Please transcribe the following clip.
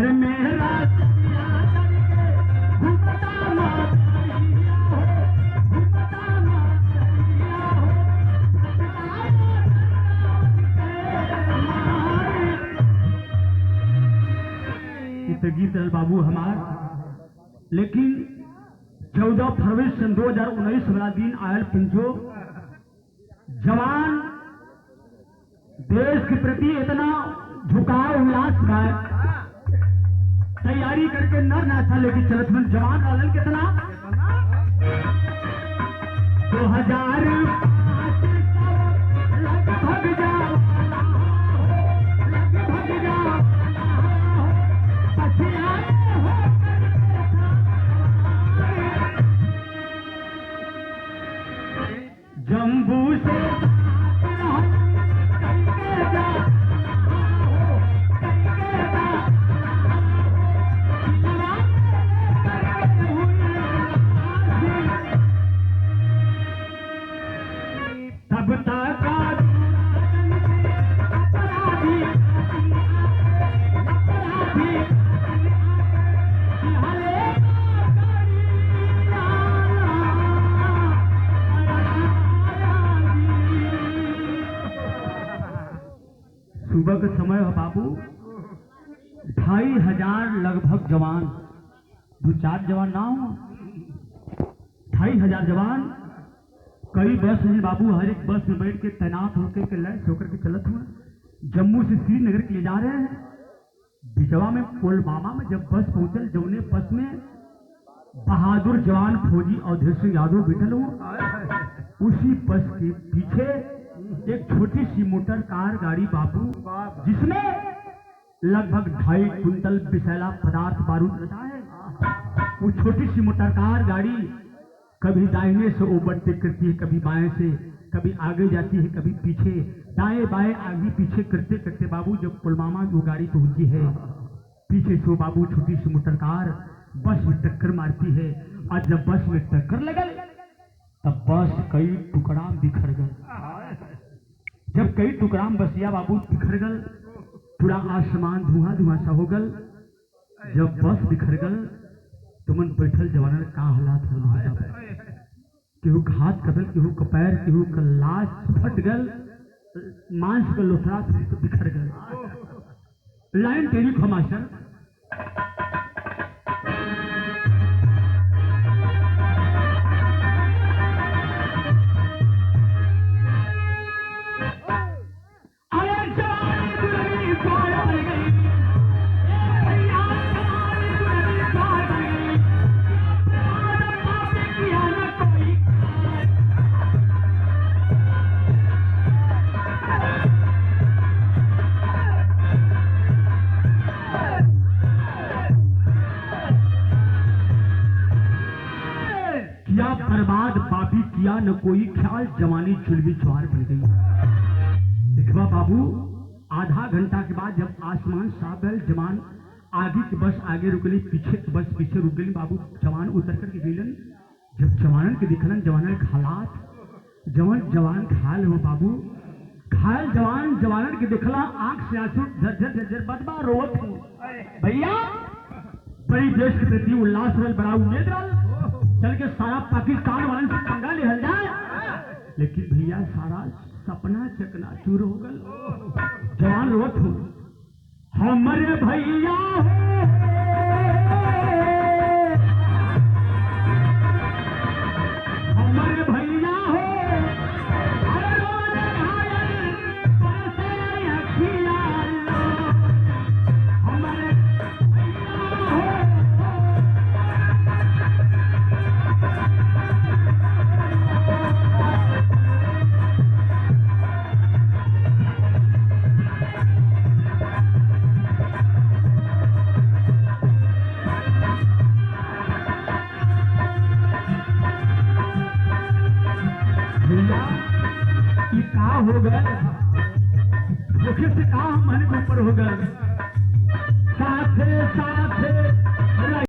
अरे मेरा गीत बाबू हमार, लेकिन 14 फरवरी सन 2019 वाला दिन आयल पिंजो जवान देश के प्रति इतना झुकाव उल्लास है, तैयारी करके नर ना था लेकिन चलत में जवान आलन कितना 2000 लगभग जा जम्बू से तब तक सुबह का समय है बाबू, 2500 लगभग जवान, 2-4 जवान ना हो, 2500 जवान कई बस हैं बाबू, हर एक बस में बैठ के तैनात होकर के लैस होकर के चलत हुए जम्मू से श्रीनगर के लिए जा रहे हैं। बिचवा में पुलवामा में जब बस पहुंचल, जौने बस में बहादुर जवान फौजी अवधेश सिंह यादव बैठल हो, उसी बस के पीछे एक छोटी सी मोटर कार गाड़ी बाबू, जिसमें लगभग 2.5 कुंटल विषैला पदार्थ बारूद लदा है। वो छोटी सी मोटर कार गाड़ी कभी दाहिने से ओवरटेक करती है, कभी बाएं से, कभी आगे जाती है, कभी पीछे, दाएं बाएं आगे पीछे करते करते बाबू जब पुलवामा वो गाड़ी पहुंची है, पीछे से बाबू छोटी सी मोटर कार बस में टक्कर मारती है। और जब बस में टक्कर लगल तब बस कई टुकड़ा बिखर गए। जब कई टुकड़ा बसिया बाबू बिखर गल, पूरा आसमान धुआं धुआं सा हो गल। जब बस बिखर गल तो मन बैठल जवान का हालात हो, केहू हाथ कदल, केहू का पैर, केहू का लाश फट गल, मांस का लोथरा तो बिखर गल। लाइन टेरी खो मास्टर, बर्बाद बाबी किया न कोई ख्याल, जवानी चुलवी चुहार बन गई। देखवा बाबू, आधा घंटा के बाद जब आसमान साफ गल, जवान आगे की बस आगे रुकली, पीछे की बस पीछे रुक गई बाबू। जवान उतर करके गईलन, जब जवानन के दिखलन, जवानन के हालात, जवान घायल हो बाबू, घायल जवान जवानन के दिखला, आंख से आंसू झरझर झरझर बदबा रोत हो। भैया बड़ी देश के प्रति उल्लास रल, बड़ा उम्मीद रल, चल के सारा पाकिस्तान वाले से पंगा ले हल जाए, लेकिन भैया सारा सपना चकना चूर हो गल। जवान रोत हो, हमारे भैया हमारे भैया हो, हो गए धोखे से कहा मन के ऊपर हो गए। साथे साथे